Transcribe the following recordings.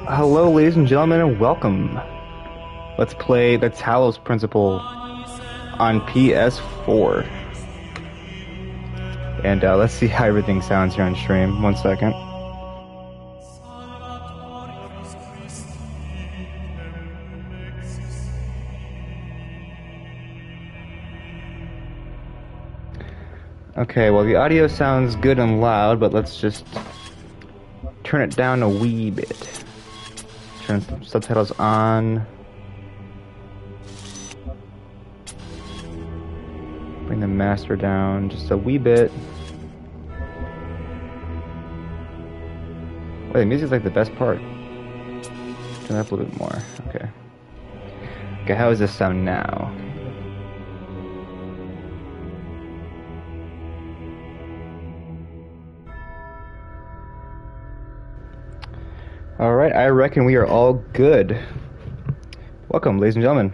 Hello, ladies and gentlemen, and welcome. Let's play the Talos Principle on PS4. And let's see how everything sounds here on stream. 1 second. Okay, well, the audio sounds good and loud, but let's just turn it down a wee bit. Turn some subtitles on. Bring the master down just a wee bit. Wait, the music's like the best part. Turn that up a little bit more. Okay. Okay, how does this sound now? Alright, I reckon we are all good. Welcome, ladies and gentlemen.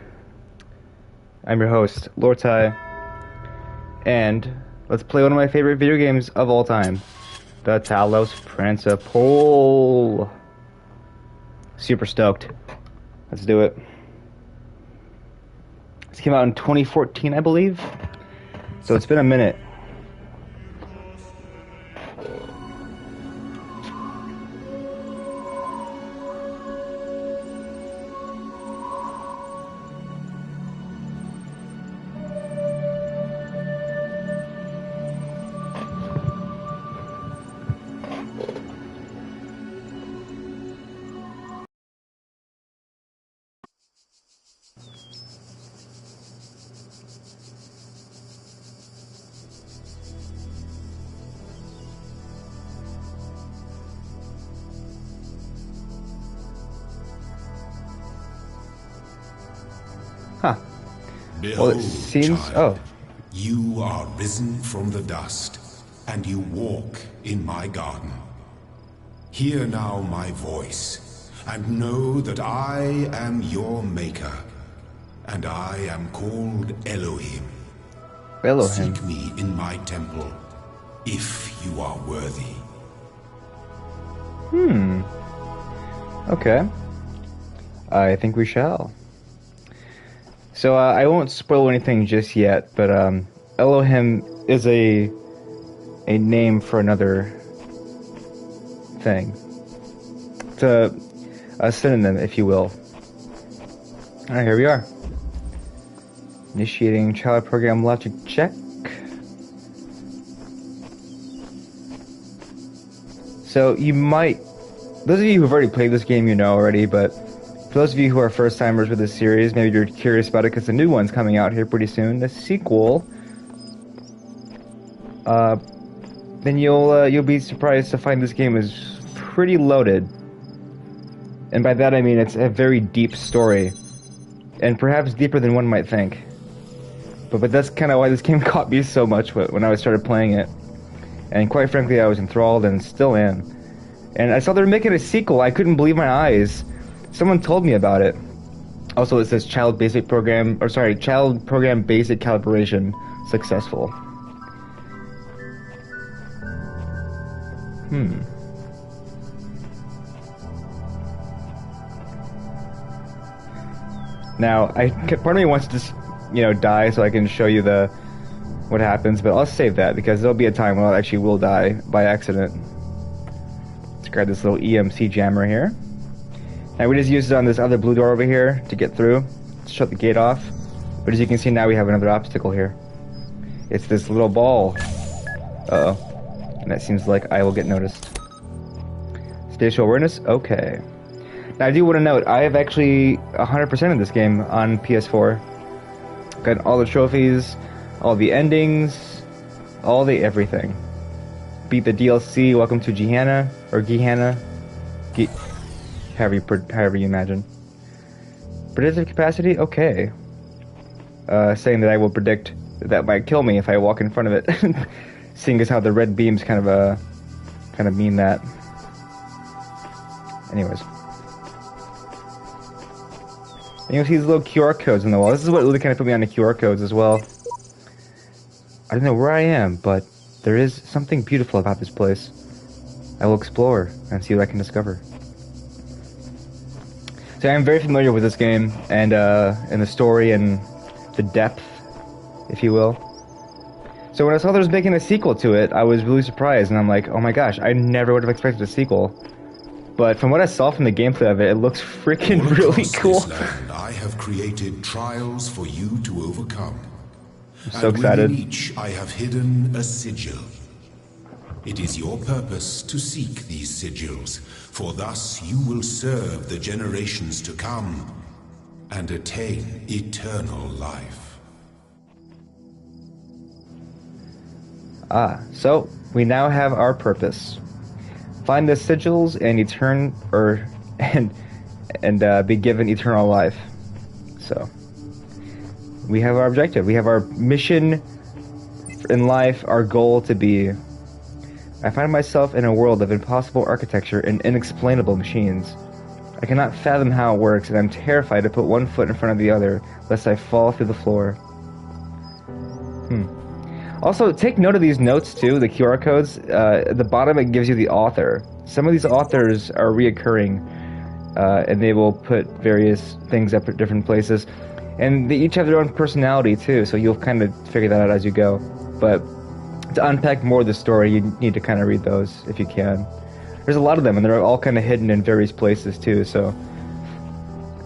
I'm your host, Lord Ty, and let's play one of my favorite video games of all time, the Talos Principle. Super stoked. Let's do it. This came out in 2014, I believe, so it's been a minute. Huh. Behold, well, it seems... child, you are risen from the dust, and you walk in my garden. Hear now my voice, and know that I am your maker, and I am called Elohim. Elohim. Seek me in my temple, if you are worthy. Okay. I think we shall. So, I won't spoil anything just yet, but, Elohim is a name for another thing. It's a synonym, if you will. Alright, here we are. Initiating child program logic check. So, you might... Those of you who've already played this game, you know already, but... For those of you who are first-timers with this series, maybe you're curious about it because the new one's coming out here pretty soon, the sequel, then you'll be surprised to find this game is pretty loaded. And by that I mean it's a very deep story, and perhaps deeper than one might think. But that's kind of why this game caught me so much when I started playing it. And quite frankly, I was enthralled and still am. And I saw they were making a sequel. I couldn't believe my eyes. Someone told me about it. Also, it says child program basic calibration successful. Now, part of me wants to just, die so I can show you what happens, but I'll save that because there'll be a time when I actually will die by accident. Let's grab this little EMC jammer here. Now we just used it on this other blue door over here to get through, to shut the gate off. But as you can see now, we have another obstacle here. It's this little ball. Uh-oh. And that seems like I will get noticed. Spatial awareness? Okay. Now I do want to note, I have actually 100% of this game on PS4. Got all the trophies, all the endings, all the everything. Beat the DLC, welcome to Gehenna, or Gehenna. However you imagine. Predictive capacity? Okay. Saying that I will predict that might kill me if I walk in front of it. Seeing as how the red beams kind of mean that. Anyways. And you'll see these little QR codes on the wall. This is what really kind of put me on the QR codes as well. I don't know where I am, but there is something beautiful about this place. I will explore and see what I can discover. So I'm very familiar with this game and the story and the depth, if you will. So when I saw there was making a sequel to it, I was really surprised, and I'm like, oh my gosh, I never would have expected a sequel. But from what I saw from the gameplay of it, it looks freaking really cool. Land, I have created trials for you to overcome. I'm so excited. Within each I have hidden a sigil. It is your purpose to seek these sigils, for thus you will serve the generations to come and attain eternal life. So we now have our purpose. Find the sigils and be given eternal life. So we have our objective. We have our mission in life, our goal to be. I find myself in a world of impossible architecture and inexplainable machines. I cannot fathom how it works, and I'm terrified to put one foot in front of the other, lest I fall through the floor. Also, take note of these notes too, the QR codes. At the bottom it gives you the author. Some of these authors are reoccurring, and they will put various things up at different places. And they each have their own personality too, so you'll kind of figure that out as you go. But to unpack more of the story, you need to kind of read those if you can. There's a lot of them, and they're all kind of hidden in various places too, so.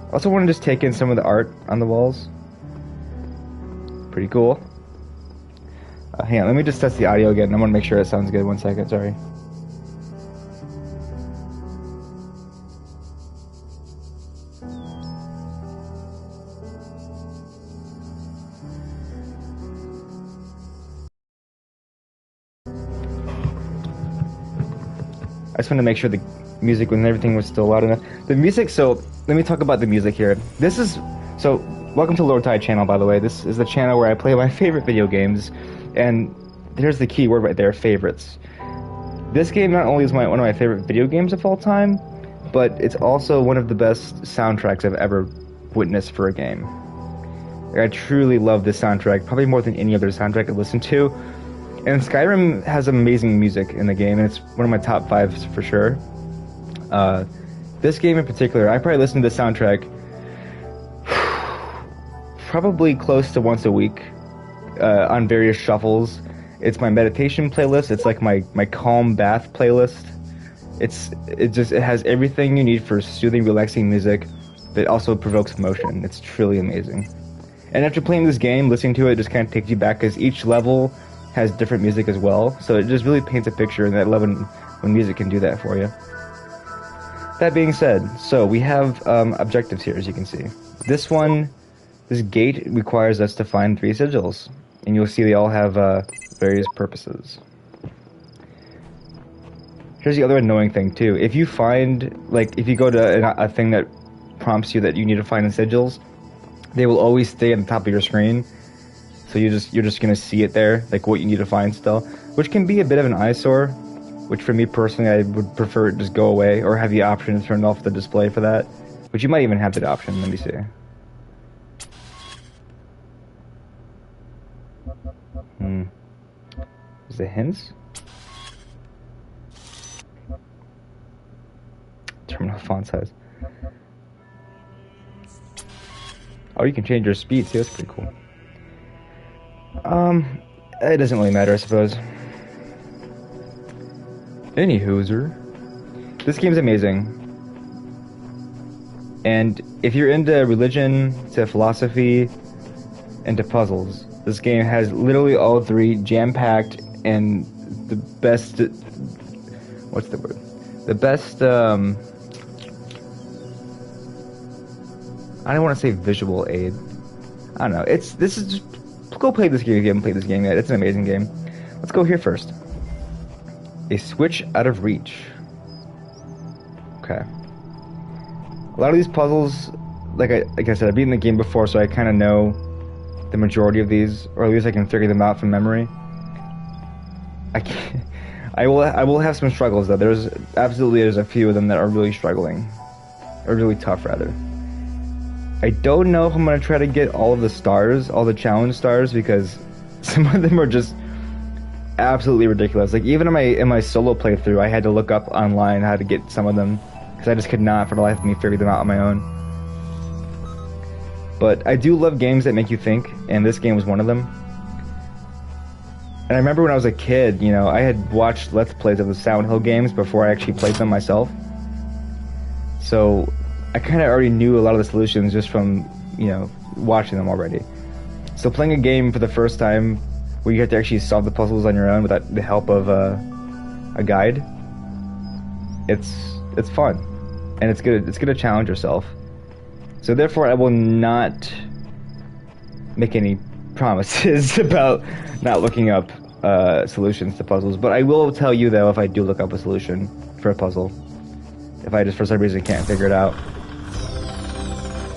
I also want to just take in some of the art on the walls. Pretty cool. Hang on, let me just test the audio again. I want to make sure it sounds good. 1 second, sorry. I just wanted to make sure the music and everything was still loud enough. The music, so let me talk about the music here. Welcome to Lord Tide channel, by the way. This is the channel where I play my favorite video games, and here's the key word right there, favorites. This game not only is one of my favorite video games of all time, but it's also one of the best soundtracks I've ever witnessed for a game. I truly love this soundtrack, probably more than any other soundtrack I've listened to. And Skyrim has amazing music in the game, and it's one of my top 5s for sure. This game in particular, I probably listen to the soundtrack probably close to once a week on various shuffles. It's my meditation playlist. It's like my calm bath playlist. It has everything you need for soothing, relaxing music that also provokes emotion. It's truly amazing. And after playing this game, listening to it just kind of takes you back, because each level has different music as well, so it just really paints a picture, and I love when music can do that for you. That being said, so we have objectives here, as you can see. This gate requires us to find 3 sigils, and you'll see they all have various purposes. Here's the other annoying thing too. If you go to a thing that prompts you that you need to find the sigils, they will always stay at the top of your screen. So you're just gonna see it there, like what you need to find still, which can be a bit of an eyesore. Which for me personally, I would prefer it just go away, or have the option to turn off the display for that. Which you might even have that option. Let me see. Is the hints? Terminal font size. Oh, you can change your speed too. That's pretty cool. It doesn't really matter, I suppose. Anywhozer, this game's amazing. And if you're into religion, to philosophy, and to puzzles, this game has literally all 3 jam-packed and the best. What's the word? The best. I don't want to say visual aid. I don't know. This is just. Go play this game if you haven't played this game yet. It's an amazing game. Let's go here first. A switch out of reach. Okay. A lot of these puzzles, like I said, I've beaten the game before, so I kind of know the majority of these, or at least I can figure them out from memory. I will have some struggles though. There's a few of them that are really struggling, or really tough rather. I don't know if I'm gonna try to get all of the stars, all the challenge stars, because some of them are just absolutely ridiculous. Like even in my solo playthrough, I had to look up online how to get some of them because I just could not, for the life of me, figure them out on my own. But I do love games that make you think, and this game was one of them. And I remember when I was a kid, you know, I had watched Let's Plays of the Silent Hill games before I actually played them myself. So I kind of already knew a lot of the solutions just from, you know, watching them already. So playing a game for the first time where you have to actually solve the puzzles on your own without the help of a guide, it's fun, and it's good. It's good to challenge yourself. So therefore, I will not make any promises about not looking up solutions to puzzles. But I will tell you though, if I do look up a solution for a puzzle, if I just for some reason can't figure it out.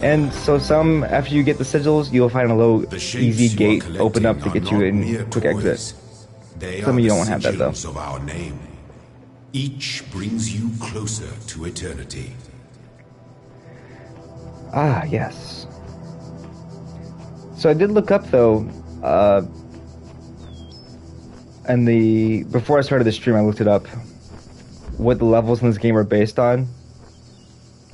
And so after you get the sigils, you'll find a little easy gate open up to get you in quick exit. Some of you don't want to have that though. Of our name. Each brings you closer to eternity. Ah, yes. So I did look up though, and before I started the stream, I looked it up, what the levels in this game are based on.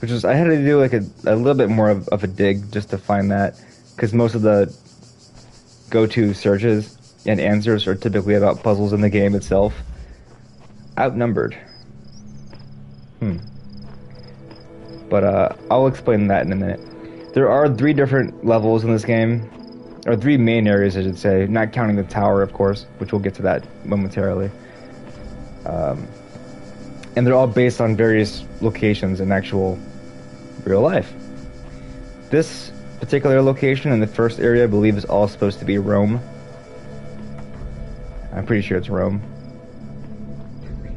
Which is, I had to do like a little bit more of a dig just to find that, because most of the go-to searches and answers are typically about puzzles in the game itself. Outnumbered. But I'll explain that in a minute. There are 3 different levels in this game, or 3 main areas I should say, not counting the tower of course, which we'll get to that momentarily. And they're all based on various locations in actual real life. This particular location in the first area I believe is all supposed to be Rome. I'm pretty sure it's Rome.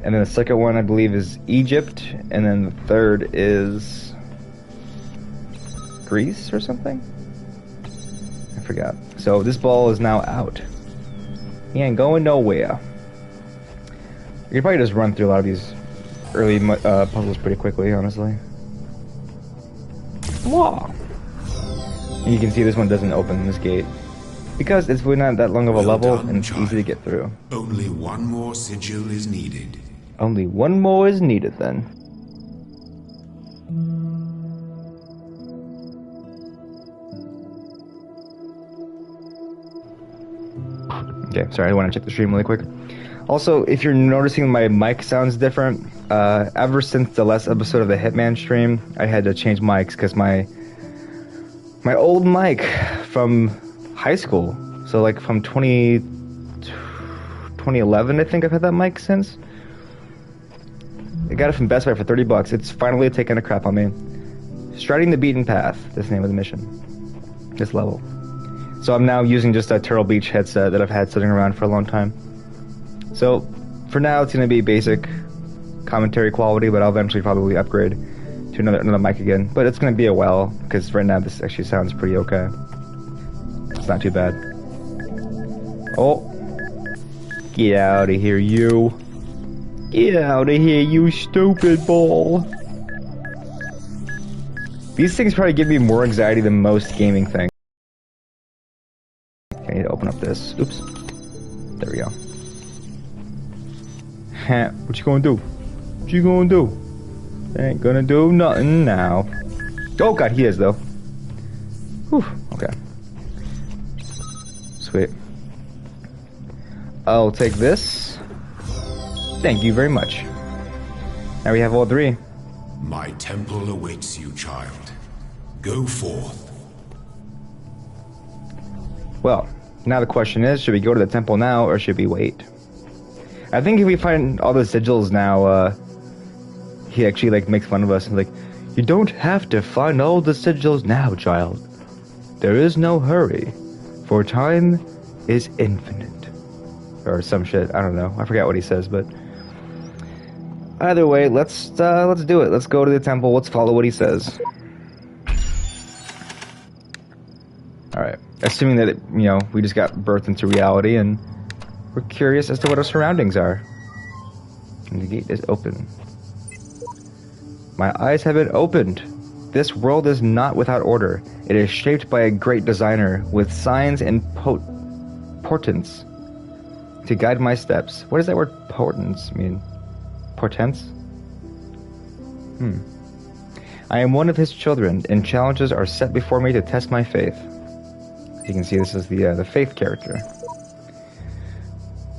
And then the second one I believe is Egypt, and then the third is Greece or something? I forgot. So this ball is now out. He ain't going nowhere. You can probably just run through a lot of these early puzzles pretty quickly, honestly. Wow. And you can see this one doesn't open this gate because it's really not that long of a level and it's easy to get through. Only one more sigil is needed. Only one more is needed then. Okay, sorry, I want to check the stream really quick. Also, if you're noticing my mic sounds different, ever since the last episode of the Hitman stream, I had to change mics because my old mic from high school, so like from 2011, I think I've had that mic since. I got it from Best Buy for $30. It's finally taken a crap on me. Striding the Beaten Path, this name of the mission, this level. So I'm now using just a Turtle Beach headset that I've had sitting around for a long time. So, for now, it's going to be basic commentary quality, but I'll eventually probably upgrade to another mic again. But it's going to be a while, because right now this actually sounds pretty okay. It's not too bad. Oh. Get out of here, you. Get out of here, you stupid ball. These things probably give me more anxiety than most gaming things. Okay, I need to open up this. Oops. There we go. What you gonna do? What you gonna do? Ain't gonna do nothing now. Oh god, he is though. Whew, okay. Sweet. I'll take this. Thank you very much. Now we have all 3. My temple awaits you, child. Go forth. Well, now the question is, should we go to the temple now or should we wait? I think if we find all the sigils now, he actually like makes fun of us and like, you don't have to find all the sigils now, child. There is no hurry, for time is infinite. Or some shit, I don't know. I forgot what he says, but either way, let's do it. Let's go to the temple. Let's follow what he says. All right. Assuming that we just got birthed into reality and we're curious as to what our surroundings are. And the gate is open. My eyes have been opened. This world is not without order. It is shaped by a great designer with signs and portents to guide my steps. What does that word portents mean? Portents? I am one of his children, and challenges are set before me to test my faith. As you can see, this is the faith character.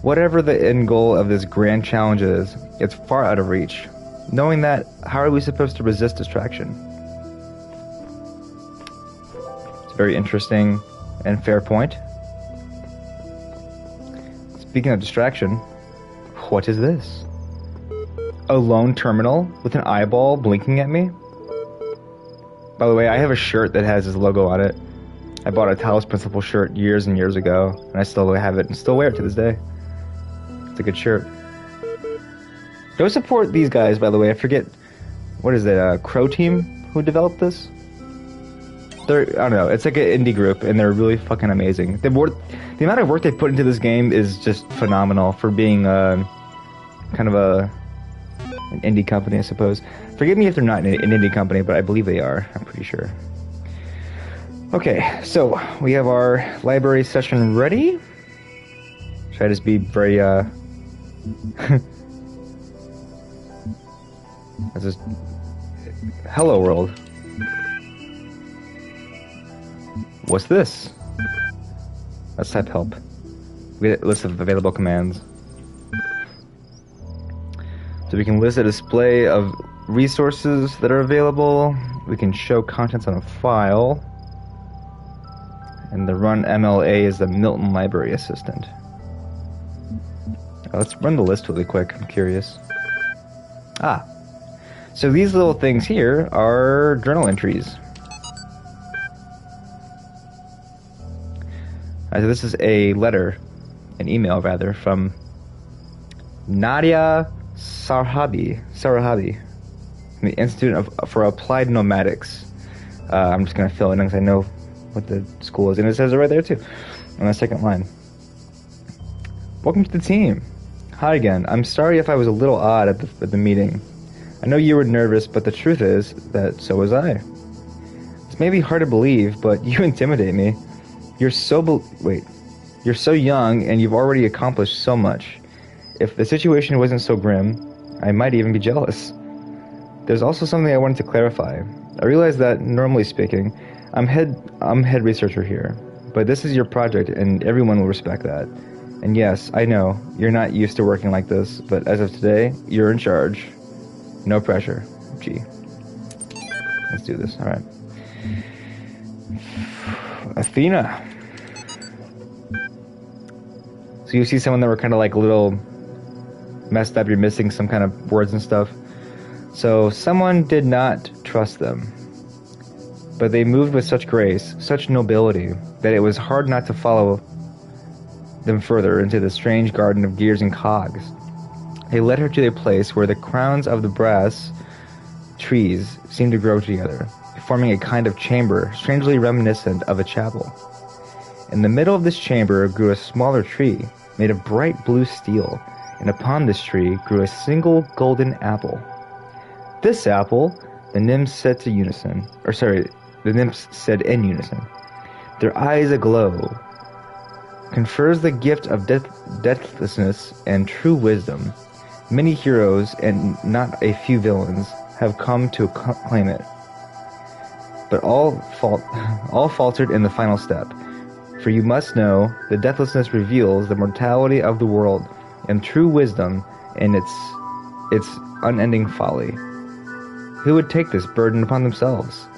Whatever the end goal of this grand challenge is, it's far out of reach. Knowing that, how are we supposed to resist distraction? It's a very interesting and fair point. Speaking of distraction, what is this? A lone terminal with an eyeball blinking at me? By the way, I have a shirt that has his logo on it. I bought a Talos Principle shirt years and years ago, and I still have it and still wear it to this day. It's a good shirt. Go support these guys, by the way. I forget, what is it, Crow Team who developed this? I don't know, it's like an indie group, and they're really fucking amazing. The amount of work they put into this game is just phenomenal for being kind of an indie company, I suppose. Forgive me if they're not an indie company, but I believe they are, I'm pretty sure. Okay, so we have our library session ready. Should I just be very, This is Hello World. What's this? Let's type help. We get a list of available commands. So we can list a display of resources that are available. We can show contents on a file. And the run MLA is the Milton Library Assistant. Let's run the list really quick. I'm curious. So these little things here are journal entries. So this is a letter, an email rather, from Nadia Sarhabi, from the Institute for Applied Nomadics. I'm just going to fill it in because I know what the school is, and it says it right there too, on the second line. Welcome to the team. Hi again. I'm sorry if I was a little odd at the meeting. I know you were nervous, but the truth is that so was I. It's maybe hard to believe, but you intimidate me. You're so young, and you've already accomplished so much. If the situation wasn't so grim, I might even be jealous. There's also something I wanted to clarify. I realize that, normally speaking, I'm head researcher here, but this is your project, and everyone will respect that. And yes, I know, you're not used to working like this, but as of today, you're in charge. No pressure. Gee. Let's do this. Alright. Athena. So you see someone that were kind of like a little messed up. You're missing some kind of words and stuff. So someone did not trust them. But they moved with such grace, such nobility, that it was hard not to follow them further into the strange garden of gears and cogs. They led her to a place where the crowns of the brass trees seemed to grow together, forming a kind of chamber strangely reminiscent of a chapel. In the middle of this chamber grew a smaller tree made of bright blue steel, and upon this tree grew a single golden apple. This apple, the nymphs said in unison, their eyes aglow, confers the gift of deathlessness and true wisdom. Many heroes and not a few villains have come to claim it, but all faltered in the final step. For you must know, the deathlessness reveals the mortality of the world, and true wisdom in its unending folly. Who would take this burden upon themselves?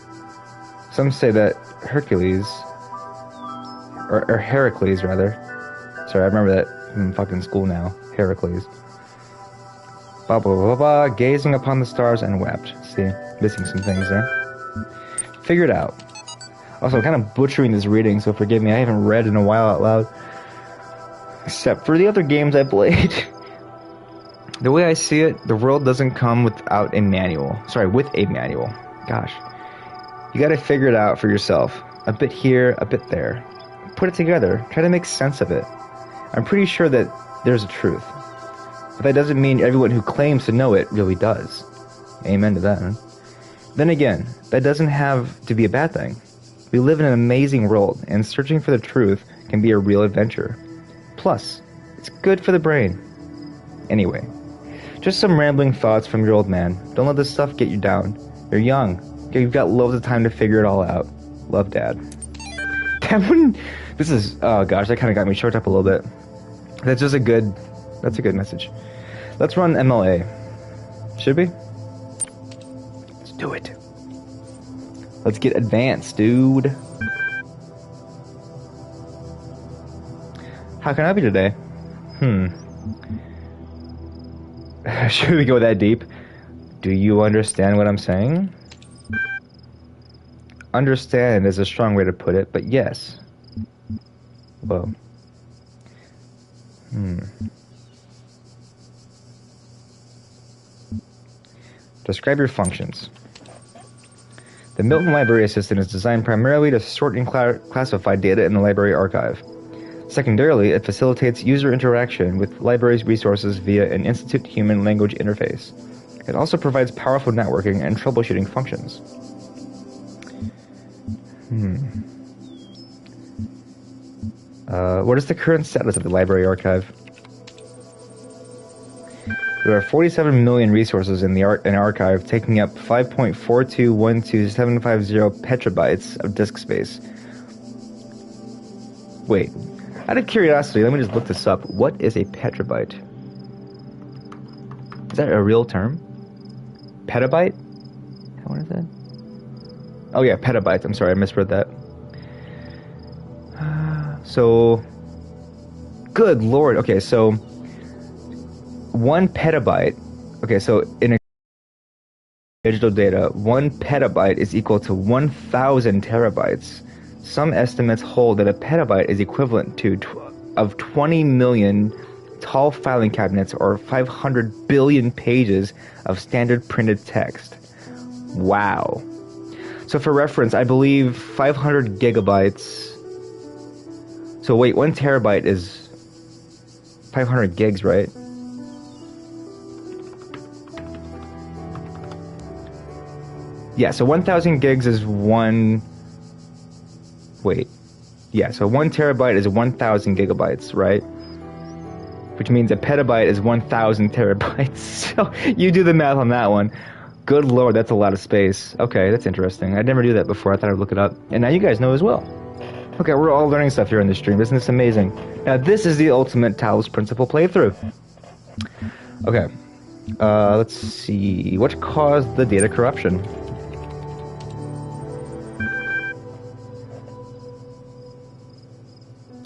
Some say that Heracles, rather. Sorry, I remember that from fucking school now. Heracles. Blah, blah, blah, blah, gazing upon the stars and wept. See, missing some things there. Figure it out. Also, I'm kind of butchering this reading, so forgive me. I haven't read in a while out loud. Except for the other games I played. The way I see it, the world doesn't come without a manual. Sorry, with a manual. Gosh. You gotta figure it out for yourself. A bit here, a bit there. Put it together. Try to make sense of it. I'm pretty sure that there's a truth. But that doesn't mean everyone who claims to know it really does. Amen to that, huh? Then again, that doesn't have to be a bad thing. We live in an amazing world, and searching for the truth can be a real adventure. Plus, it's good for the brain. Anyway, just some rambling thoughts from your old man. Don't let this stuff get you down. You're young. You've got loads of time to figure it all out. Love, Dad. That one... This is... Oh, gosh, that kind of got me choked up a little bit. That's just a good... That's a good message. Let's run MLA. Should we? Let's do it. Let's get advanced, dude. How can I help you today? Should we go that deep? Do you understand what I'm saying? Understand is a strong way to put it, but yes. Whoa. Describe your functions. The Milton Library Assistant is designed primarily to sort and classify data in the library archive. Secondarily, it facilitates user interaction with library's resources via an Institute Human Language interface. It also provides powerful networking and troubleshooting functions. What is the current status of the library archive? There are 47 million resources in the archive, taking up 5.4212750 petabytes of disk space. Wait, out of curiosity, let me just look this up. What is a petabyte? Is that a real term? Petabyte? What is that? Oh yeah, petabytes. I'm sorry, I misread that. So, good lord. Okay, so 1 petabyte. Okay, so in digital data, 1 petabyte is equal to 1,000 terabytes. Some estimates hold that a petabyte is equivalent to of 20 million tall filing cabinets or 500 billion pages of standard printed text. Wow. So for reference, I believe 500 gigabytes... So wait, 1 terabyte is 500 gigs, right? Yeah, so 1,000 gigs is one... Wait. Yeah, so 1 terabyte is 1,000 gigabytes, right? Which means a petabyte is 1,000 terabytes. So you do the math on that one. Good lord, that's a lot of space. Okay, that's interesting. I'd never do that before. I thought I'd look it up. And now you guys know as well. Okay, we're all learning stuff here in this stream. Isn't this amazing? Now, this is the ultimate Talos Principle playthrough. Okay. Let's see. What caused the data corruption?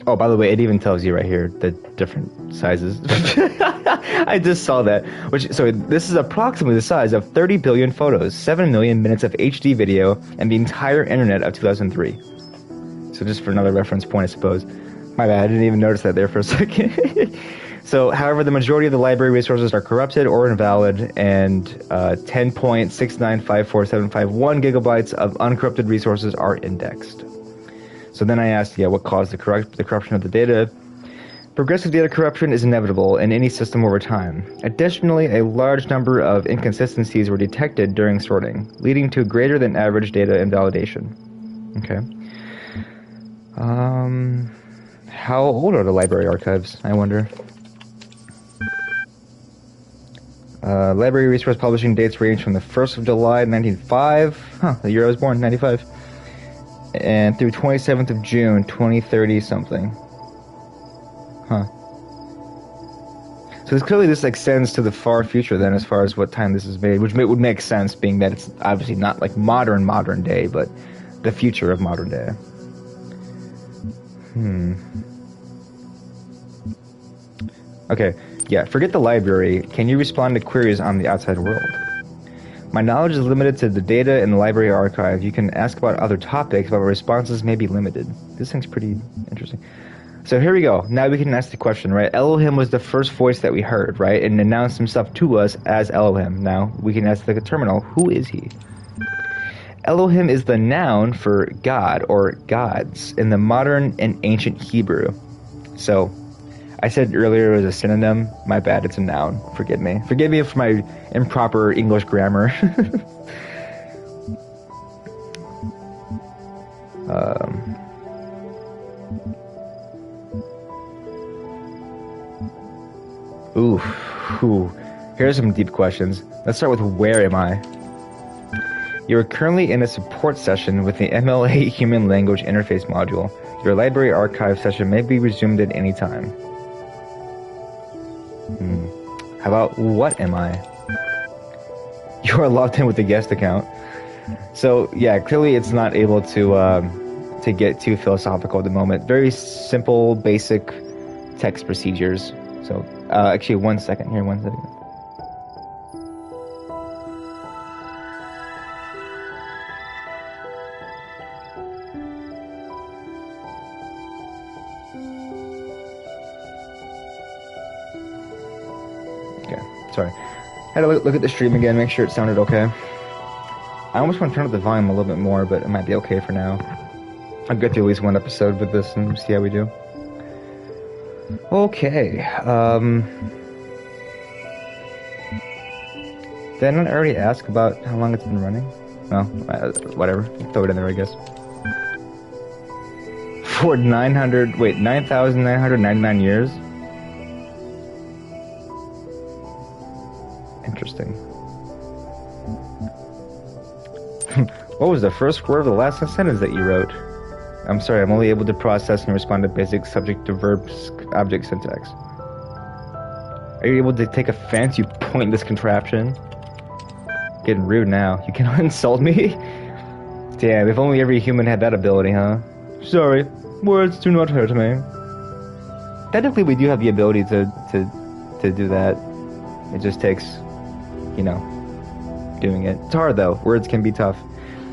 Oh, by the way, it even tells you right here the different sizes. I just saw that. So this is approximately the size of 30 billion photos, 7 million minutes of HD video, and the entire internet of 2003. So just for another reference point, I suppose. My bad, I didn't even notice that there for a second. So, however, the majority of the library resources are corrupted or invalid, and 10.6954751 gigabytes of uncorrupted resources are indexed. So then I asked, what caused the corruption of the data? Progressive data corruption is inevitable in any system over time. Additionally, a large number of inconsistencies were detected during sorting, leading to greater than average data invalidation. Okay. How old are the library archives, I wonder? Library resource publishing dates range from the 1st of July 1905, the year I was born, 95, and through 27th of June 2030 something. So clearly this extends to the far future then, as far as what time this is made, which would make sense, being that it's obviously not like modern day, but the future of modern day. Okay, forget the library. Can you respond to queries on the outside world? My knowledge is limited to the data in the library archive. You can ask about other topics, but responses may be limited. This thing's pretty interesting. So here we go. Now we can ask the question, right? Elohim was the first voice that we heard, right? And announced himself to us as Elohim. Now we can ask the terminal, who is he? Elohim is the noun for God or gods in the modern and ancient Hebrew. So, I said earlier it was a synonym. My bad, it's a noun. Forgive me. Forgive me for my improper English grammar. Um, ooh. Here's some deep questions. Let's start with where am I? You are currently in a support session with the MLA Human Language Interface module. Your library archive session may be resumed at any time. How about what am I? You are logged in with the guest account. So yeah, clearly it's not able to get too philosophical at the moment. Very simple, basic text procedures. So actually, one second. Okay, sorry. Had to look at the stream again, make sure it sounded okay. I almost want to turn up the volume a little bit more, but it might be okay for now. I'll get through at least one episode with this and see how we do. Okay. Did I not already ask about how long it's been running? Well, whatever. Throw it in there, I guess. For 9,999 years? Interesting. What was the first word of the last sentence that you wrote? I'm sorry, I'm only able to process and respond to basic subject to verb object syntax. Are you able to take offense, you pointless contraption? Getting rude now. You cannot insult me? Damn, if only every human had that ability, huh? Sorry, words do not hurt me. Technically, we do have the ability to do that. It just takes, you know, doing it. It's hard though. Words can be tough.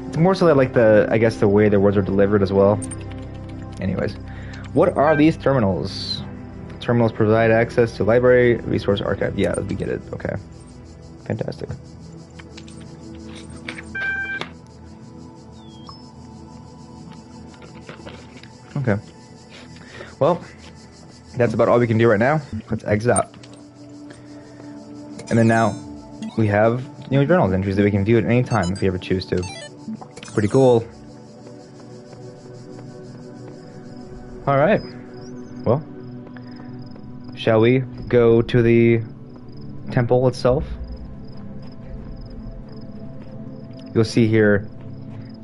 It's more so that, like, I guess the way the words are delivered as well. Anyways, what are these terminals? Terminals provide access to library, resource, archive. Yeah, we get it. Okay. Fantastic. Okay. Well, that's about all we can do right now. Let's exit out. And then now we have new journal entries that we can view at any time if we ever choose to. Pretty cool. Alright. Well, shall we go to the temple itself? You'll see here,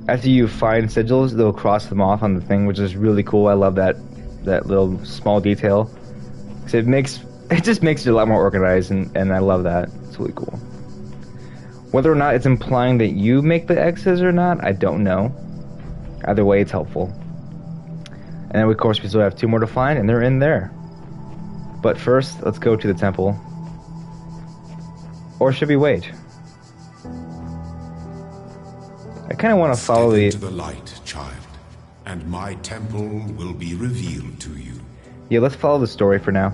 after you find sigils, they'll cross them off on the thing, which is really cool. I love that little small detail. So it just makes it a lot more organized, and I love that. It's really cool. Whether or not it's implying that you make the X's or not, I don't know. Either way, it's helpful. And then, of course, we still have 2 more to find, and they're in there. But first, let's go to the temple. Or should we wait? I kind of want to follow Step into the light, child, and my temple will be revealed to you. Yeah, let's follow the story for now.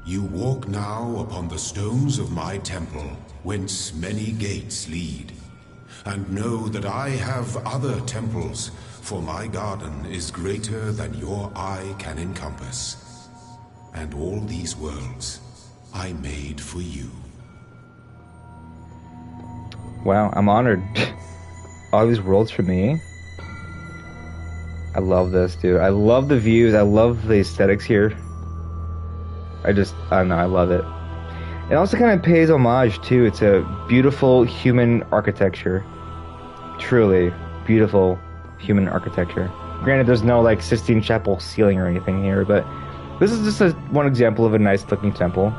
You walk now upon the stones of my temple, whence many gates lead. And know that I have other temples, for my garden is greater than your eye can encompass. And all these worlds I made for you. Wow, I'm honored. All these worlds for me. I love this, dude. I love the views. I love the aesthetics here. I don't know, I love it. It also kind of pays homage, too. It's a beautiful human architecture. Truly beautiful human architecture. Granted, there's no, like, Sistine Chapel ceiling or anything here, but this is just one example of a nice-looking temple.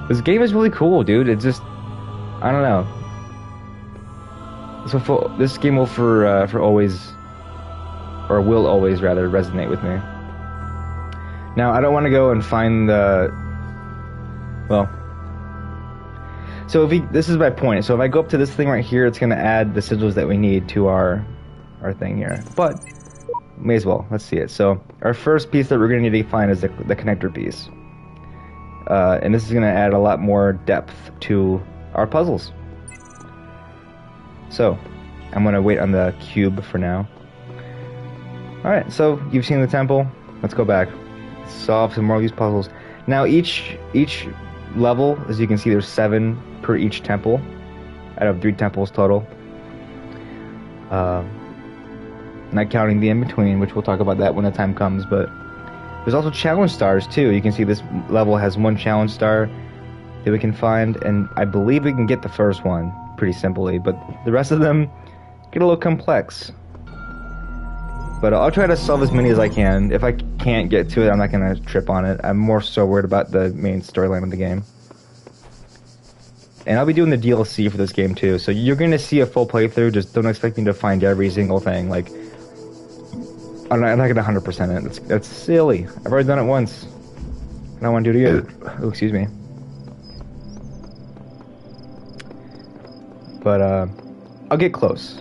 This game is really cool, dude. It's just, I don't know. So this game will always, or will always rather, resonate with me. Now, I don't want to go and find well, so this is my point. So if I go up to this thing right here, it's going to add the sigils that we need to our thing here. But, may as well, let's see it. So, our first piece that we're going to need to find is the connector piece. And this is going to add a lot more depth to our puzzles. So, I'm going to wait on the cube for now. Alright, so you've seen the temple. Let's go back. Solve some more of these puzzles. Now each level, as you can see, there's 7 per each temple. out of 3 temples total. Not counting the in-between, which we'll talk about that when the time comes, but there's also challenge stars too. You can see this level has 1 challenge star that we can find, and I believe we can get the first one pretty simply, but the rest of them get a little complex. But I'll try to solve as many as I can. If I can't get to it, I'm not going to trip on it. I'm more so worried about the main storyline of the game. And I'll be doing the DLC for this game too, so you're going to see a full playthrough. Just don't expect me to find every single thing. Like, I'm not going to 100% it. That's silly. I've already done it once. I don't want to do it again. Oh, excuse me. But I'll get close.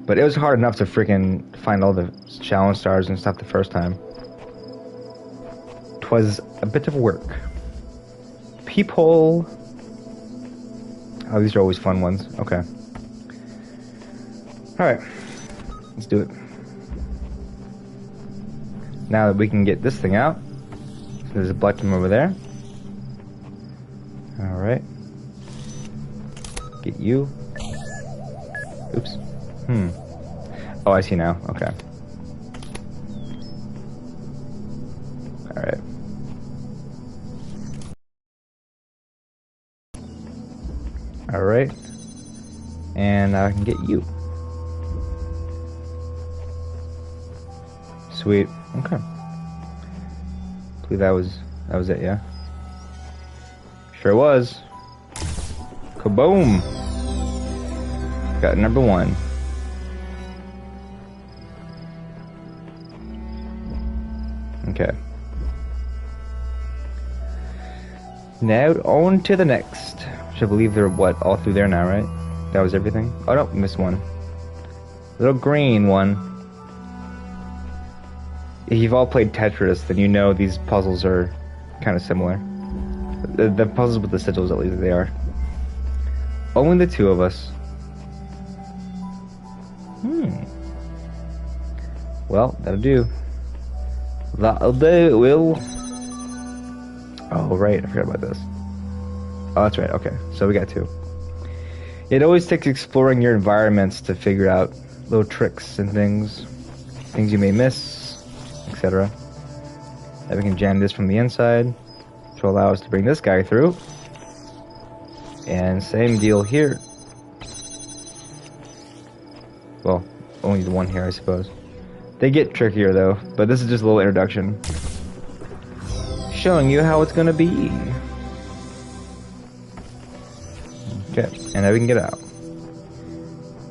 But it was hard enough to freaking find all the challenge stars and stuff the first time. 'Twas a bit of work. Peephole. Oh, these are always fun ones. Okay. Alright. Let's do it. Now that we can get this thing out. So there's a button over there. Alright. Get you. Oops. Oh, I see now. Okay. Alright. Alright. And now I can get you. Sweet. Okay. I believe that was it, yeah? Sure was. Kaboom! Got number 1. Okay. Now on to the next. Which I believe they're what? All through there now, right? That was everything? Oh no, missed one. Little green one. If you've all played Tetris, then you know these puzzles are kind of similar. The puzzles with the sigils, at least, they are. Only the 2 of us. Well, that'll do. That'll do, it will. Oh, right, I forgot about this. Oh, that's right, okay. So we got 2. It always takes exploring your environments to figure out little tricks and things you may miss, etc. And we can jam this from the inside, which will allow us to bring this guy through. And same deal here. Well, only the one here, I suppose. They get trickier though, but this is just a little introduction. Showing you how it's gonna be. Okay, and now we can get out.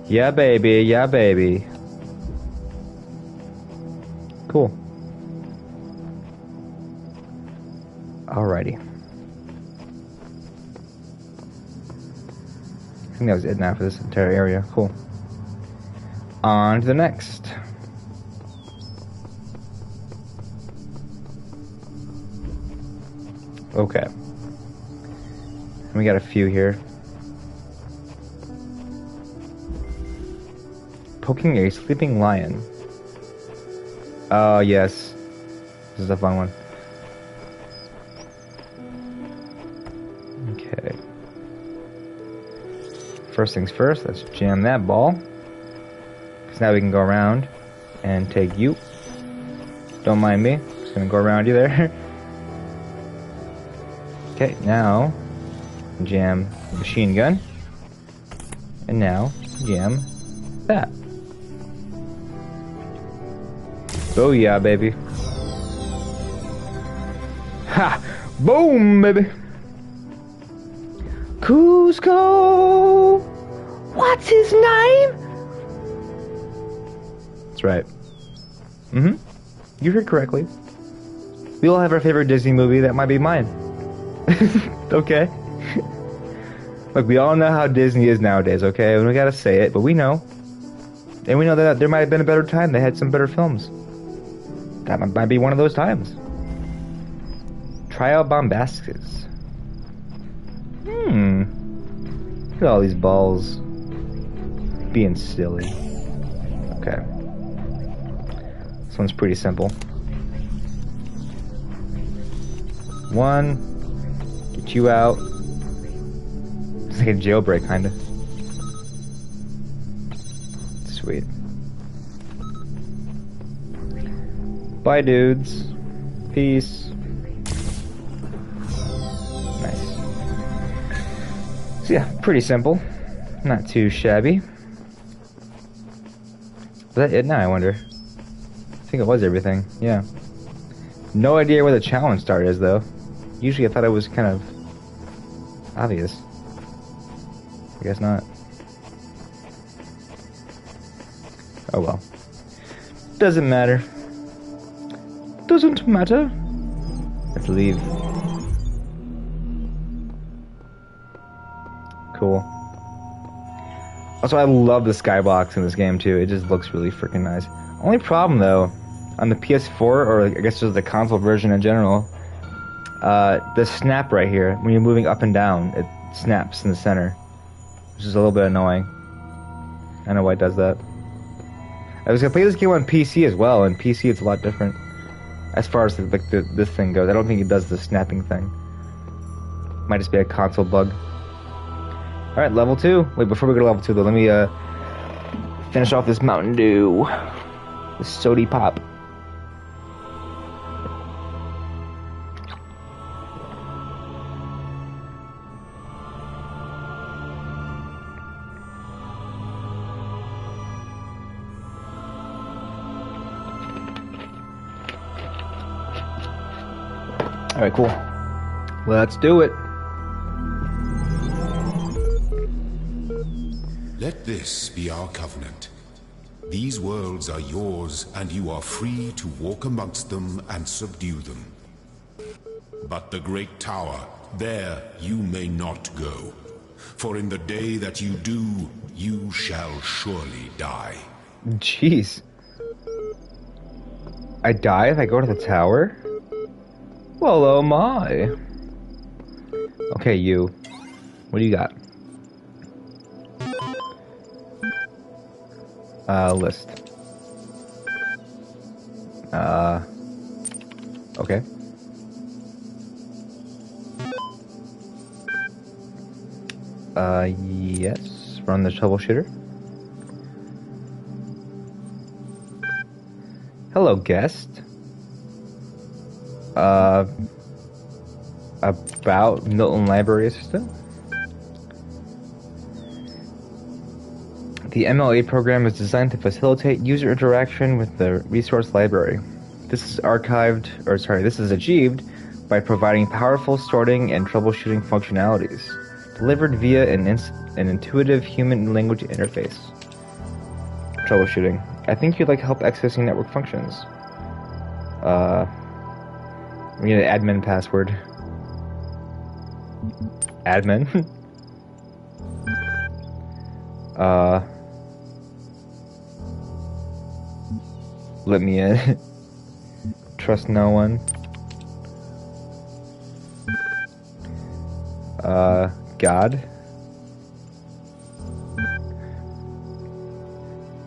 Yeah, baby, yeah, baby. Cool. Alrighty. I think that was it now for this entire area. Cool. On to the next. Okay. And we got a few here. Poking a sleeping lion. Oh, yes. This is a fun one. Okay. First things first, let's jam that ball. Because now we can go around and take you. Don't mind me. Just gonna go around you there. Okay, now jam the machine gun. And now jam that. Oh yeah, baby. Ha! Boom, baby! Cusco! What's his name? That's right. Mm-hmm. You heard correctly. We all have our favorite Disney movie. That might be mine. Okay. Look, we all know how Disney is nowadays, okay? And we gotta say it, but we know. And we know that there might have been a better time. They had some better films. That might be one of those times. Try out Bombasticus. Look at all these balls being silly. Okay. This one's pretty simple. 1. Get you out. like a jailbreak, kinda. Sweet. Bye, dudes. Peace. Nice. So yeah, pretty simple. Not too shabby. Is that it now, I wonder? I think it was everything, yeah. No idea where the challenge star is, though. Usually I thought it was kind of obvious. I guess not. Oh well. Doesn't matter. Doesn't matter. Let's leave. Cool. Also, I love the skybox in this game too. It just looks really freaking nice. Only problem though, on the PS4, or I guess just the console version in general, the snap right here, when you're moving up and down, it snaps in the center, which is a little bit annoying. I don't know why it does that. I was gonna play this game on PC as well, and PC it's a lot different as far as this thing goes. I don't think it does the snapping thing. Might just be a console bug. All right, level 2. Wait, before we go to level 2 though, let me finish off this Mountain Dew, this sody pop. Alright, cool. Let's do it. Let this be our covenant. These worlds are yours, and you are free to walk amongst them and subdue them. But the great tower, there you may not go. For in the day that you do, you shall surely die. Jeez. I die if I go to the tower? Well, oh my. Okay, you. What do you got? List. Okay. Yes. Run the troubleshooter. Hello, guest. About Milton Library Assistant? The MLA program is designed to facilitate user interaction with the resource library. This is achieved by providing powerful sorting and troubleshooting functionalities, delivered via an intuitive human language interface. Troubleshooting. I think you'd like help accessing network functions. We need an admin password. Admin? Let me in. Trust no one. God?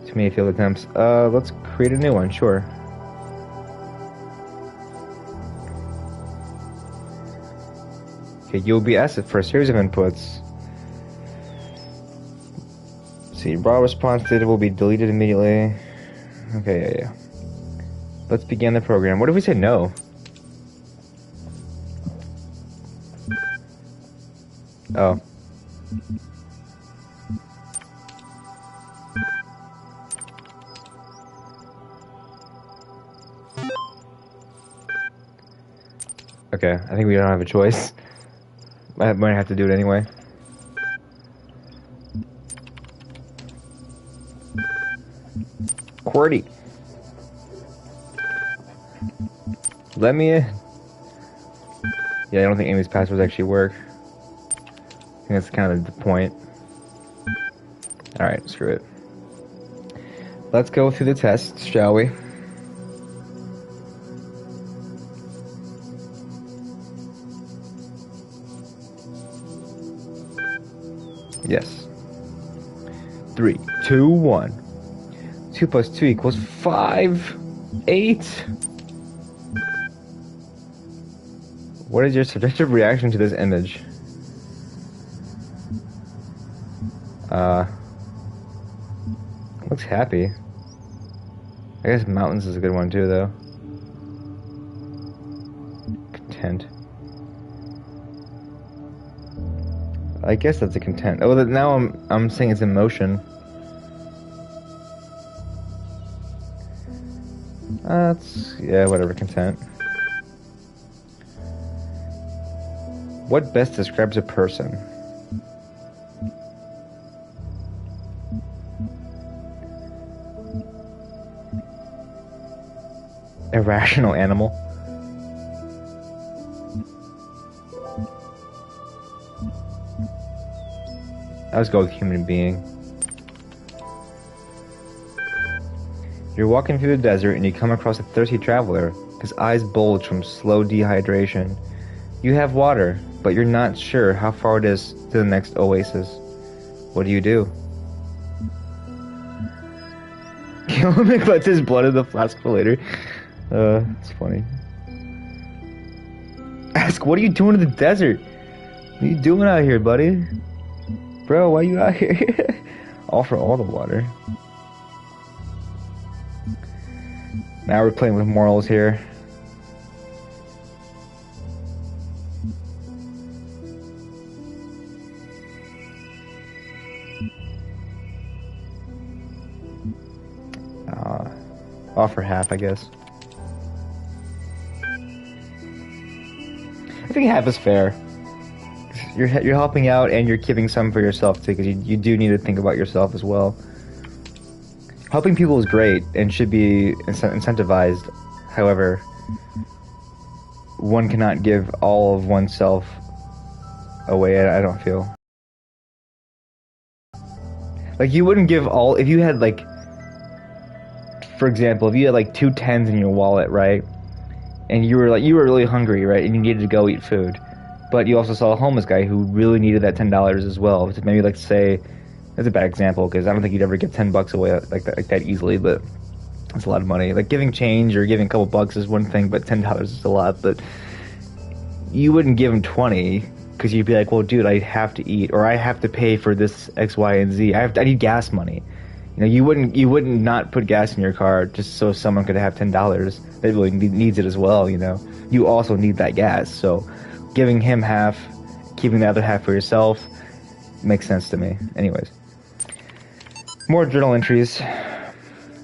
Too many failed attempts. Let's create a new one, sure. Okay, you'll be asked for a series of inputs. See, raw response data will be deleted immediately. Okay, yeah. Let's begin the program. What if we say no? Oh. Okay, I think we don't have a choice. I might have to do it anyway. QWERTY. Let me in. Yeah, I don't think any of these passwords actually work. I think that's kind of the point. Alright, screw it. Let's go through the tests, shall we? Yes. 3, 2, 1. 2 plus 2 equals 5. 8. What is your subjective reaction to this image? Uh, looks happy. I guess mountains is a good one too, though. Content. I guess that's a content. Oh, now I'm saying it's emotion. Yeah, whatever, content. What best describes a person? Irrational animal. I was going with human being. You're walking through the desert and you come across a thirsty traveler. His eyes bulge from slow dehydration. You have water, but you're not sure how far it is to the next oasis. What do you do? Kill him and put his blood in the flask for later. It's funny. Ask, what are you doing in the desert? What are you doing out here, buddy? Bro, why are you out here? Offer all the water. Now we're playing with morals here. Offer half, I guess. I think half is fair. You're helping out and you're giving some for yourself too, because you do need to think about yourself as well. Helping people is great and should be incentivized. However, one cannot give all of oneself away, I don't feel. Like, you wouldn't give all, if you had like, for example, if you had like 2 tens in your wallet, right? And you were really hungry, right? And you needed to go eat food. But you also saw a homeless guy who really needed that $10 as well. To maybe like say, that's a bad example because I don't think you'd ever give $10 away like that easily, but it's a lot of money. Like giving change or giving a couple bucks is one thing, but $10 is a lot. But you wouldn't give him 20 because you'd be like, well, dude, I have to eat, or I have to pay for this X, Y, and Z. I need gas money. You know, you wouldn't not put gas in your car just so someone could have $10. They really needs it as well. You know, you also need that gas. So giving him half, keeping the other half for yourself, makes sense to me. Anyways, more journal entries.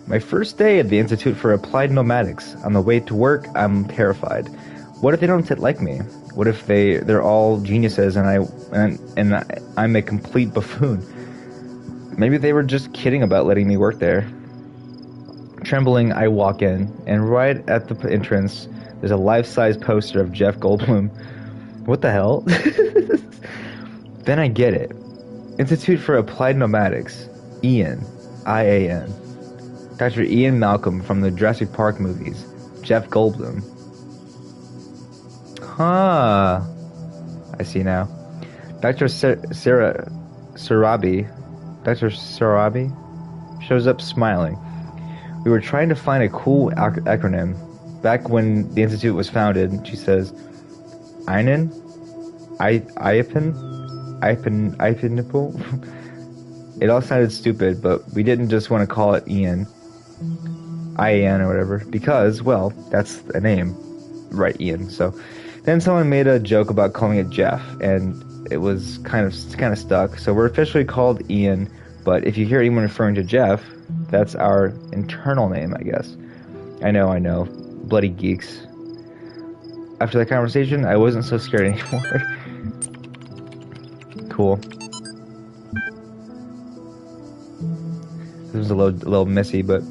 My first day at the Institute for Applied Nomadics. On the way to work, I'm terrified. What if they don't like me? What if they're all geniuses and I'm a complete buffoon? Maybe they were just kidding about letting me work there. Trembling, I walk in, and right at the entrance, there's a life-size poster of Jeff Goldblum. What the hell? Then I get it. Institute for Applied Nomadics. Ian. I-A-N. Dr. Ian Malcolm from the Jurassic Park movies. Jeff Goldblum. Huh. I see now. Dr. Sarabi shows up smiling. We were trying to find a cool acronym. Back when the Institute was founded, she says, Einen? Ipinipple? It all sounded stupid, but we didn't just want to call it Ian. IAN or whatever, because, well, that's a name. Right, Ian. So then someone made a joke about calling it Jeff, and it was kind of stuck. So we're officially called Ian, but if you hear anyone referring to Jeff, that's our internal name, I guess. I know. Bloody geeks. After that conversation, I wasn't so scared anymore. Cool. This was a little messy, but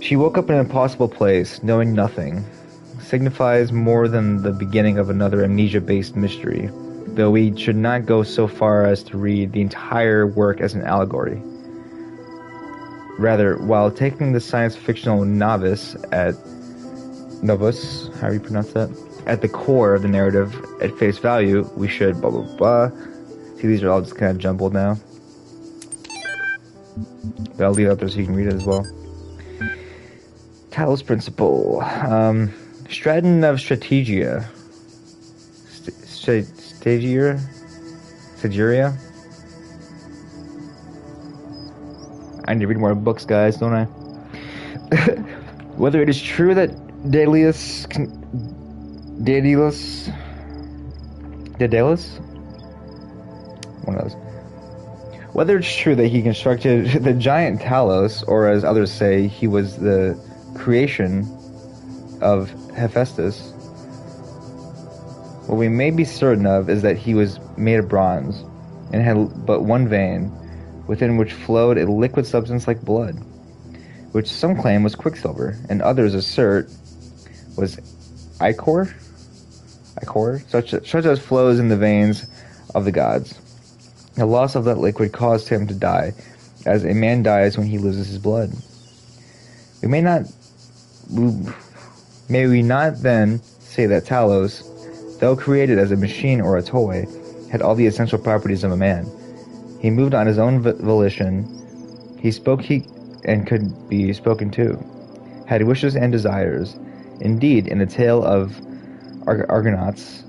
she woke up in an impossible place, knowing nothing. Signifies more than the beginning of another amnesia-based mystery, though we should not go so far as to read the entire work as an allegory. Rather, while taking the science-fictional novus, however you pronounce that, at the core of the narrative at face value, we should blah blah blah. See, these are all just kind of jumbled now. But I'll leave it up there so you can read it as well. Talos Principle. Stratton of Strategia. Stagiria? I need to read more books, guys, don't I? Whether it is true that Daedalus, one of those. Whether it's true that he constructed the giant Talos, or as others say, he was the creation of Hephaestus, what we may be certain of is that he was made of bronze, and had but one vein, within which flowed a liquid substance like blood, which some claim was quicksilver, and others assert was ichor, such as flows in the veins of the gods. The loss of that liquid caused him to die, as a man dies when he loses his blood. May we not then say that Talos, though created as a machine or a toy, had all the essential properties of a man. He moved on his own volition. He spoke and could be spoken to, had wishes and desires. Indeed, in the tale of Argonauts,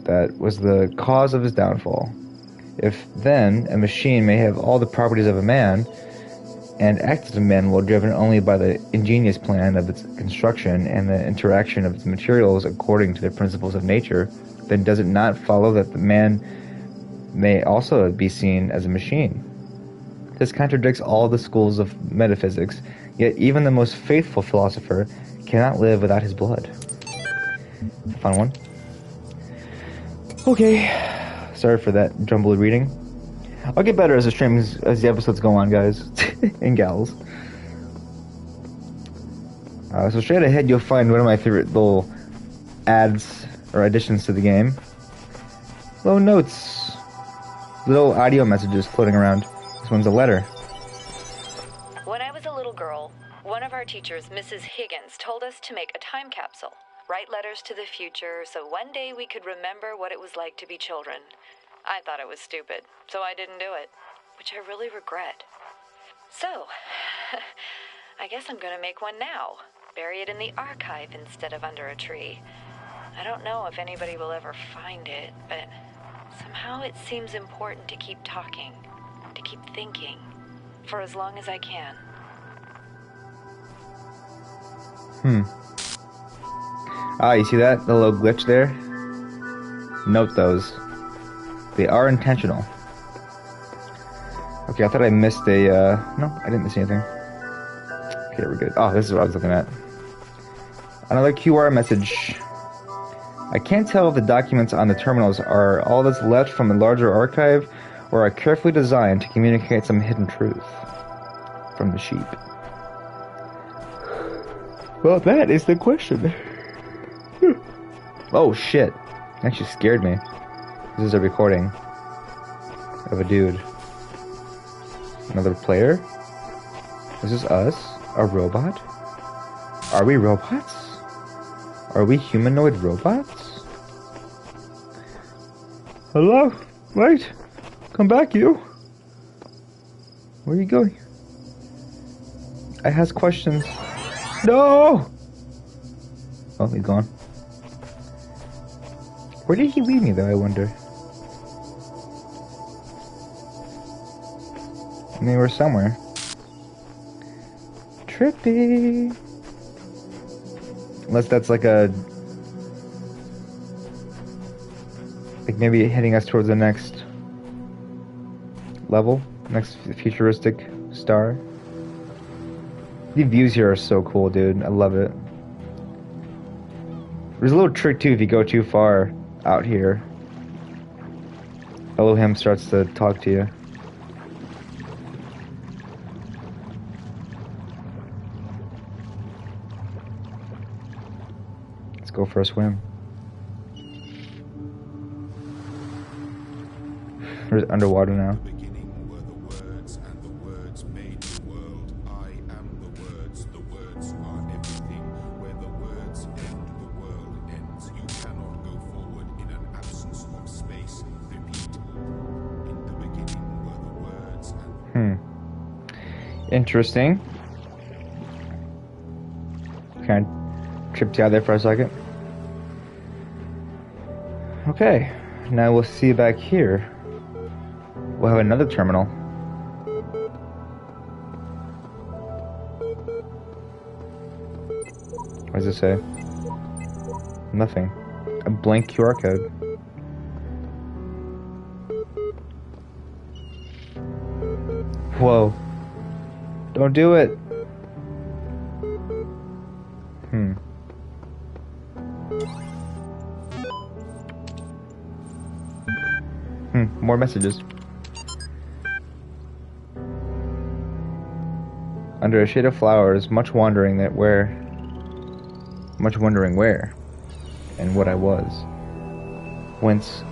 that was the cause of his downfall. If, then, a machine may have all the properties of a man, and act as a man while driven only by the ingenious plan of its construction and the interaction of its materials according to the principles of nature, then does it not follow that the man may also be seen as a machine? This contradicts all the schools of metaphysics, yet even the most faithful philosopher cannot live without his blood. Fun one. Okay. Sorry for that jumbled reading. I'll get better as the episodes go on, guys and gals. So straight ahead, you'll find one of my favorite little ads or additions to the game. Little notes, little audio messages floating around. This one's a letter. When I was a little girl, one of our teachers, Mrs. Higgins, told us to make a time capsule. Write letters to the future so one day we could remember what it was like to be children. I thought it was stupid, so I didn't do it, which I really regret. So, I guess I'm gonna make one now. Bury it in the archive instead of under a tree. I don't know if anybody will ever find it, but somehow it seems important to keep talking, to keep thinking, for as long as I can. You see that? The little glitch there? Note those. They are intentional. Okay, I thought I missed a, no, I didn't miss anything. Okay, we're good. Oh, this is what I was looking at. Another QR message. I can't tell if the documents on the terminals are all that's left from a larger archive, or are carefully designed to communicate some hidden truth from the sheep. Well, that is the question. Oh, shit. That actually scared me. This is a recording of a dude. Another player? This is us? A robot? Are we robots? Are we humanoid robots? Hello? Wait. Come back, you. Where are you going? I has questions. No! Oh, he's gone. Where did he leave me, though, I wonder? I mean, we're somewhere. Trippy. Unless that's like a... like maybe hitting us towards the next level. Next futuristic star. The views here are so cool, dude. I love it. There's a little trick, too, if you go too far out here. Elohim starts to talk to you. Let's go for a swim. We're underwater now. Interesting. Kind of tripped you out there for a second. Okay, now we'll see back here. We'll have another terminal. What does it say? Nothing. A blank QR code. Whoa. Don't do it. More messages. Under a shade of flowers, much wondering where, and what I was. Whence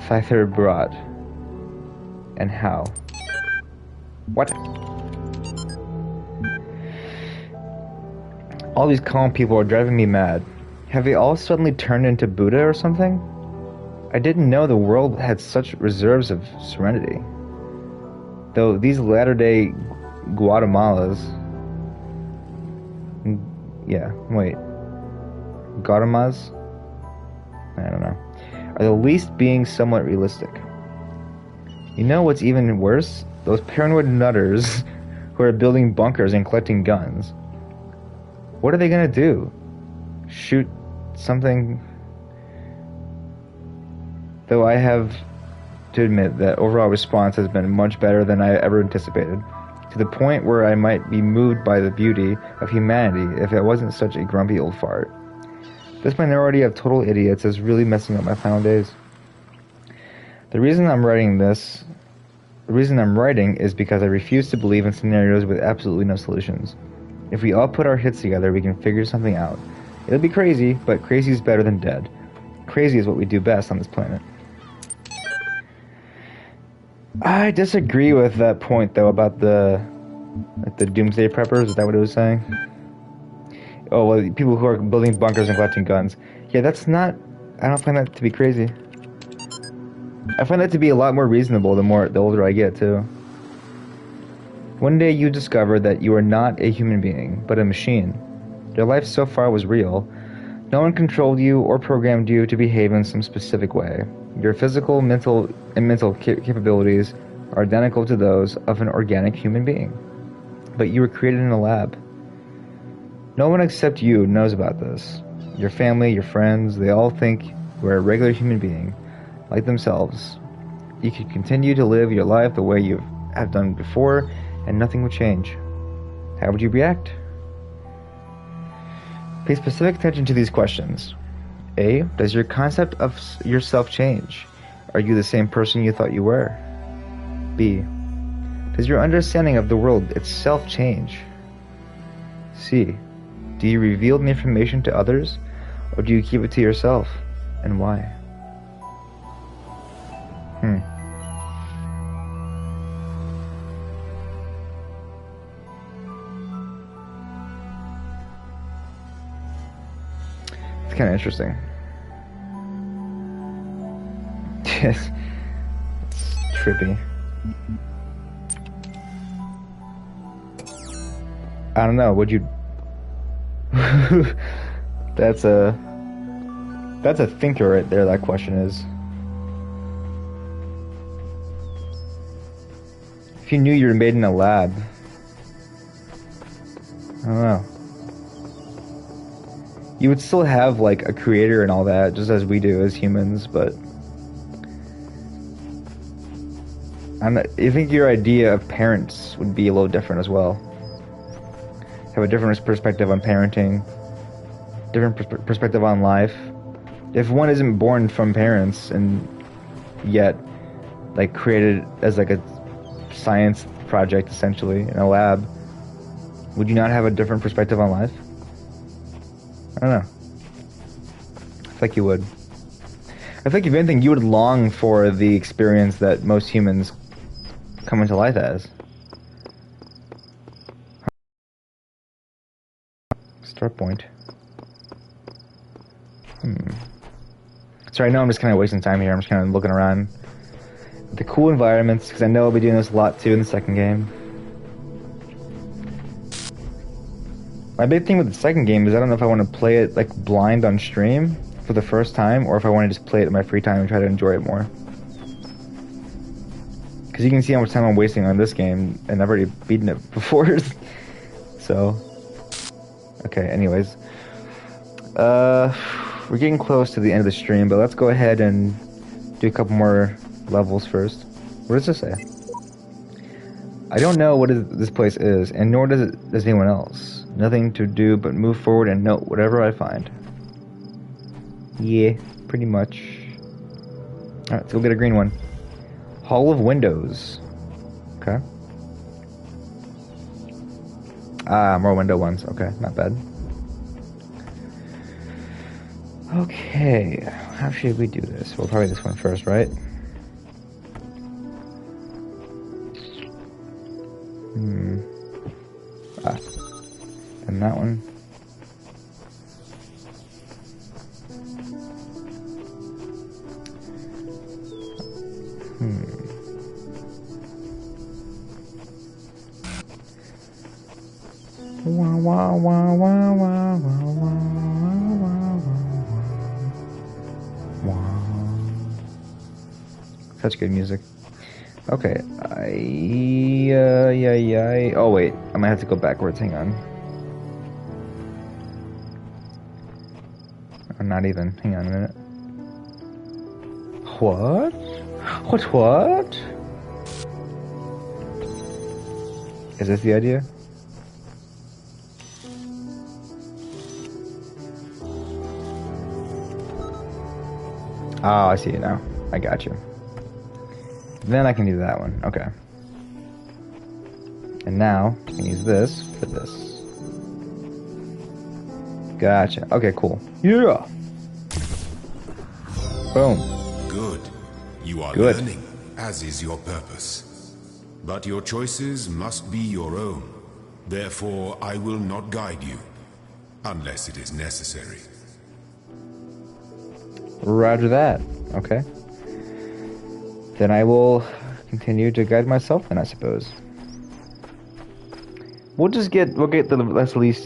thither brought, and how. What? All these calm people are driving me mad. Have they all suddenly turned into Buddha or something? I didn't know the world had such reserves of serenity. Though these latter-day Guatemalas... Guatemalas? I don't know. Are the least being somewhat realistic. You know what's even worse? Those paranoid nutters who are building bunkers and collecting guns. What are they gonna do? Shoot something? Though I have to admit that overall response has been much better than I ever anticipated, to the point where I might be moved by the beauty of humanity if it wasn't such a grumpy old fart. This minority of total idiots is really messing up my final days. The reason I'm writing is because I refuse to believe in scenarios with absolutely no solutions. If we all put our heads together, we can figure something out. It'll be crazy, but crazy is better than dead. Crazy is what we do best on this planet. I disagree with that point, though, about the doomsday preppers. Is that what it was saying? Oh, well, people who are building bunkers and collecting guns. Yeah, that's not... I don't find that to be crazy. I find that to be a lot more reasonable the older I get, too. One day you discover that you are not a human being, but a machine. Your life so far was real. No one controlled you or programmed you to behave in some specific way. Your physical, mental capabilities are identical to those of an organic human being. But you were created in a lab. No one except you knows about this. Your family, your friends, they all think you are a regular human being, like themselves. You could continue to live your life the way you have done before, and nothing would change. How would you react? Pay specific attention to these questions. A. Does your concept of yourself change? Are you the same person you thought you were? B. Does your understanding of the world itself change? C. Do you reveal the information to others, or do you keep it to yourself, and why? It's kind of interesting. Yes, it's trippy. I don't know. Would you? That's a thinker right there. That question is. If you knew you were made in a lab, I don't know. You would still have like a creator and all that, just as we do as humans, but I think your idea of parents would be a little different as well. Have a different perspective on parenting, different perspective on life. If one isn't born from parents and yet like created as like a science project essentially in a lab, would you not have a different perspective on life? I don't know. I feel like you would. I think if anything, you would long for the experience that most humans come into life as. Start point. Sorry, I know I'm just kind of wasting time here. I'm just kind of looking around at the cool environments, because I know I'll be doing this a lot too in the second game. My big thing with the second game is I don't know if I want to play it like blind on stream for the first time, or if I want to just play it in my free time and try to enjoy it more. Because you can see how much time I'm wasting on this game, and I've already beaten it before. So Okay, anyways. We're getting close to the end of the stream, but let's go ahead and do a couple more levels first. What does this say? I don't know what this place is, and nor does anyone else. Nothing to do but move forward and note whatever I find. Yeah, pretty much. Alright, let's go get a green one. Hall of Windows. Okay. Ah, more window ones. Okay, not bad. Okay, how should we do this? Well, probably this one first, right? Ah, and that one. Wah, wah, wah, wah, wah, wah, wah, wah. Such good music. Okay, oh wait, I might have to go backwards, hang on. Or not even, hang on a minute. What? What? Is this the idea? Oh, I see it now. I got you. Then I can do that one. Okay. And now, I can use this for this. Gotcha. Okay, cool. Yeah! Boom. Good. You are Good. learning, as is your purpose. But your choices must be your own. Therefore, I will not guide you, unless it is necessary. Roger that. Okay. Then I will continue to guide myself then, I suppose. We'll get the rest of these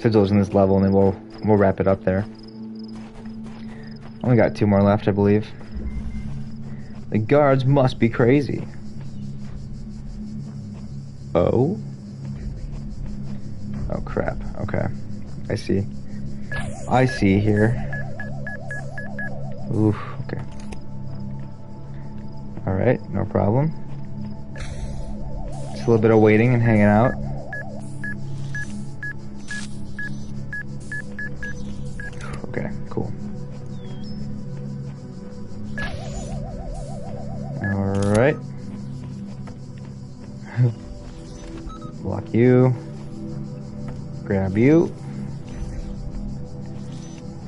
sigils in this level, and then we'll wrap it up there. Only got 2 more left, I believe. The guards must be crazy. Oh? Oh crap. Okay. I see. I see here. Oof, okay. Alright, no problem. Just a little bit of waiting and hanging out. Okay, cool. Alright. Block you. Grab you.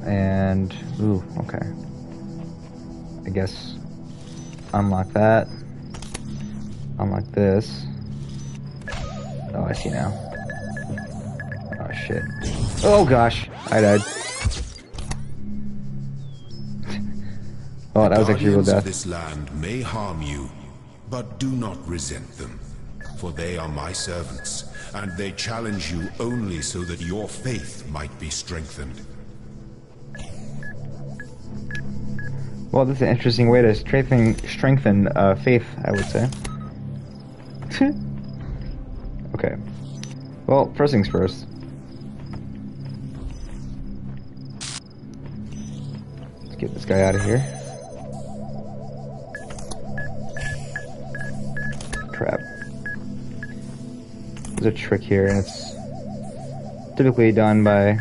And, ooh, okay. I guess unlock that. Unlock this. Oh, I see now. Oh, shit. Oh, gosh. I died. Oh, that was actually real Guardians of death. this land may harm you, but do not resent them, for they are my servants, and they challenge you only so that your faith might be strengthened. Well, that's an interesting way to strengthen faith, I would say. Okay. Well, first things first. Let's get this guy out of here. Crap. There's a trick here, and it's typically done by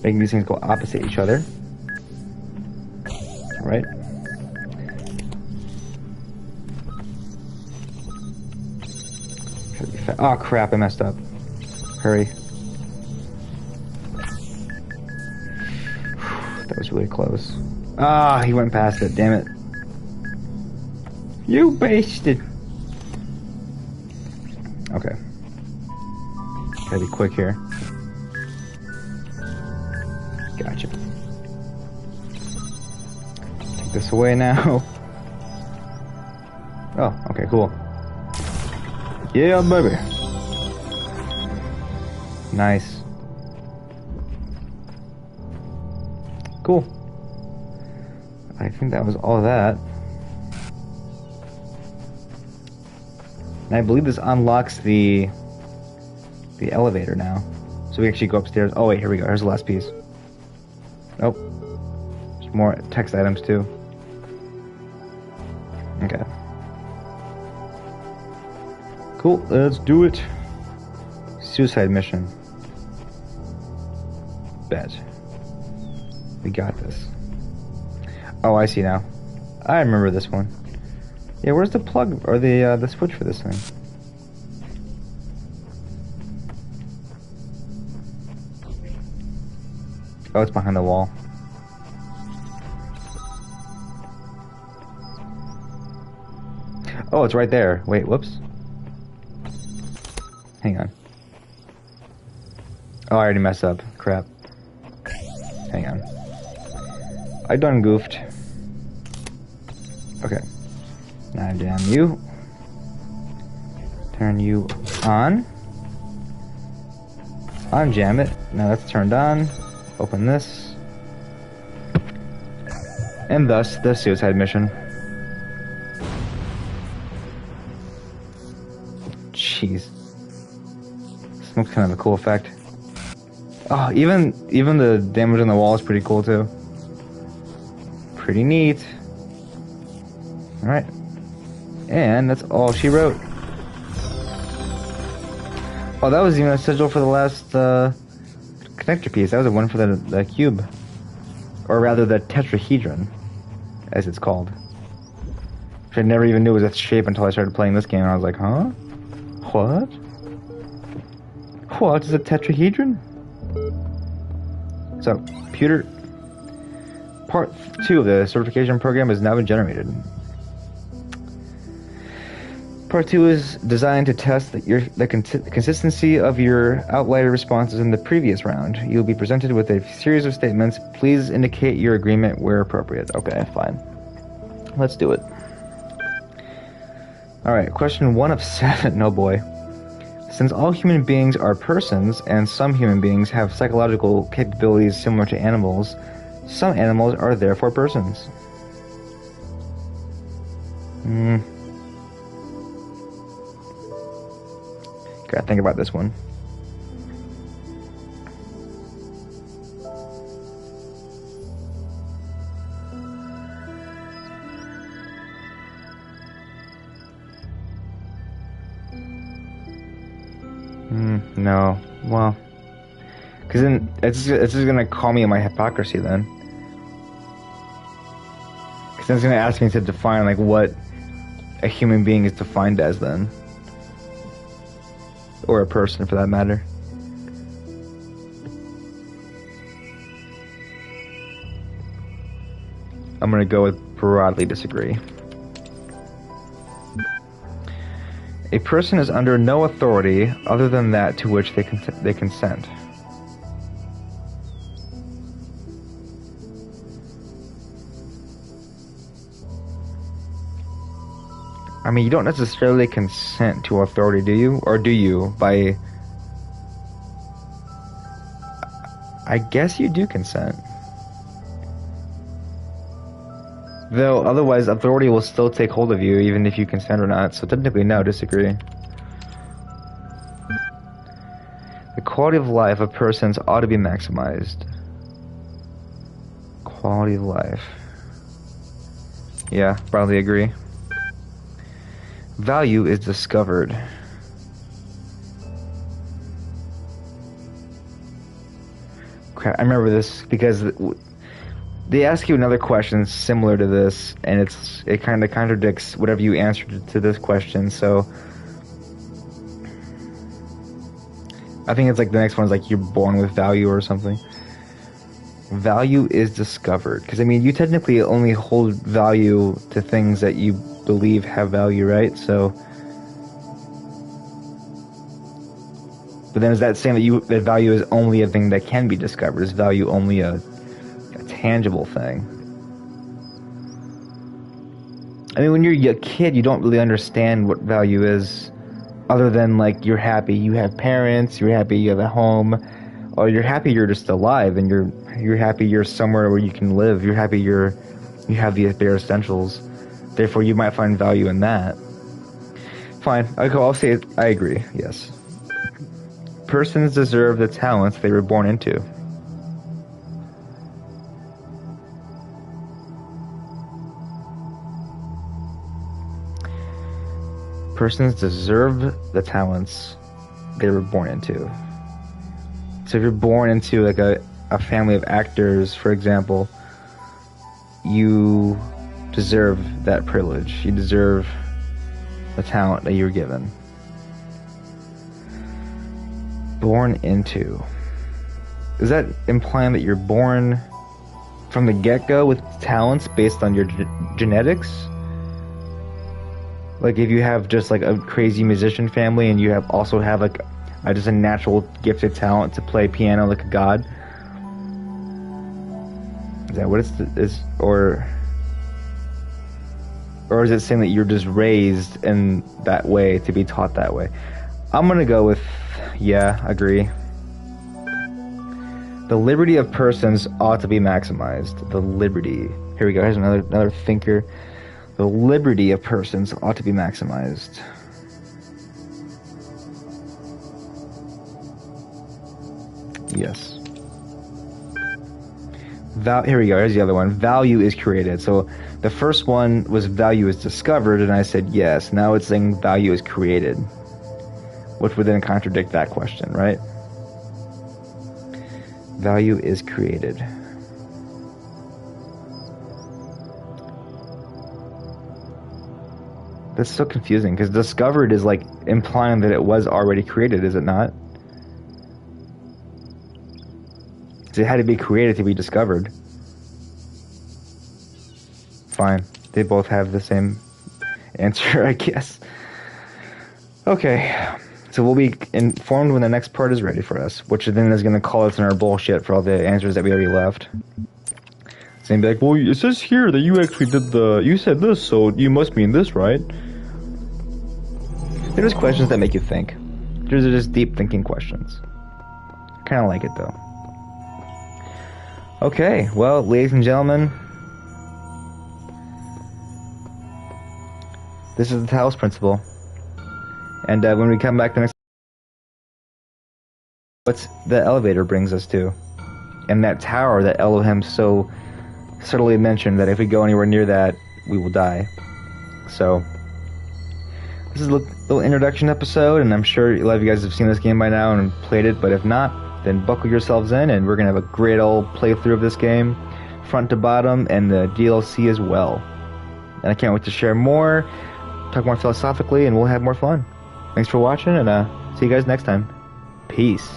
making these things go opposite each other. Right? Oh crap, I messed up. Hurry. That was really close. Ah, he went past it, damn it. You bastard! Okay. Gotta be quick here. Gotcha. Take this away now. Oh, okay, cool. Yeah, baby. Nice. Cool. I think that was all of that. And I believe this unlocks the the elevator now. So we actually go upstairs. Oh wait, here we go. Here's the last piece. Nope. There's more text items too. Okay. Cool, let's do it. Suicide mission. Bet. We got this. Oh, I see now. I remember this one. Yeah, where's the plug or the switch for this thing? Oh, it's behind the wall. Oh, it's right there. Wait, whoops. Hang on. Oh, I already messed up. Crap. Hang on. I done goofed. Okay. Now jam you. Turn you on. Unjam it. Now that's turned on. Open this. And thus, the suicide mission. Jeez. Smoke's kind of a cool effect. Oh, even the damage on the wall is pretty cool too. Pretty neat. Alright. And that's all she wrote. Oh, that was even a sigil for the last connector piece. That was a one for the cube. Or rather the tetrahedron, as it's called. Which I never even knew was its shape until I started playing this game. And I was like, huh? What? What is a tetrahedron? So, computer... Part 2 of the certification program has now been generated. Part 2 is designed to test the consistency of your outlier responses in the previous round. You'll be presented with a series of statements. Please indicate your agreement where appropriate. Okay, fine. Let's do it. Alright, question 1 of 7. Oh boy. Since all human beings are persons, and some human beings have psychological capabilities similar to animals, some animals are therefore persons. Gotta think about this one. No. Well, because then it's just gonna call me on my hypocrisy then. Because then it's gonna ask me to define like what a human being is defined as then. Or a person, for that matter. I'm gonna go with broadly disagree. A person is under no authority other than that to which they consent. I mean, you don't necessarily consent to authority, do you? Or do you? By... I guess you do consent. Though, otherwise, authority will still take hold of you, even if you consent or not. So technically, no, disagree. The quality of life of persons ought to be maximized. Quality of life. Yeah, probably agree. Value is discovered. Crap, I remember this because they ask you another question similar to this, and it kind of contradicts whatever you answered to this question. So I think it's like the next one is like you're born with value or something. Value is discovered, because I mean you technically only hold value to things that you believe have value, right? So, but then is that saying that value is only a thing that can be discovered? Is value only a tangible thing? I mean, when you're a kid, you don't really understand what value is, other than like you're happy you have parents, you're happy you have a home, or you're happy you're just alive, and you're happy you're somewhere where you can live. You're happy you have the bare essentials. Therefore, you might find value in that. Fine, I'll say it. I agree. Yes. Persons deserve the talents they were born into. Persons deserve the talents they were born into. So if you're born into like a family of actors, for example, you deserve that privilege. You deserve the talent that you were given. Born into. Is that implying that you're born from the get-go with talents based on your genetics? Like if you have just like a crazy musician family and you also have like just a natural gifted talent to play piano like a god? Is that what is or is it saying that you're just raised in that way to be taught that way? I'm gonna go with yeah, agree. The liberty of persons ought to be maximized. The liberty. Here we go. Here's another thinker. The liberty of persons ought to be maximized. Yes. Here we go. Here's the other one. Value is created. So the first one was value is discovered, and I said yes. Now it's saying value is created, which would then contradict that question, right? Value is created. That's so confusing, because discovered is like implying that it was already created, is it not? So it had to be created to be discovered. Fine. They both have the same answer, I guess. Okay. So we'll be informed when the next part is ready for us, which then is going to call us in our bullshit for all the answers that we already left. It's going to be like, well, it says here that you actually you said this, so you must mean this, right? They're just questions that make you think. These are just deep thinking questions. I kind of like it, though. Okay, well, ladies and gentlemen, this is the Talos Principle. And when we come back the next... What's the elevator brings us to? And that tower that Elohim so subtly mentioned that if we go anywhere near that, we will die. So, this is a little introduction episode, and I'm sure a lot of you guys have seen this game by now and played it, but if not, then buckle yourselves in, and we're going to have a great old playthrough of this game, front to bottom, and the DLC as well. And I can't wait to share more, talk more philosophically, and we'll have more fun. Thanks for watching, and see you guys next time. Peace.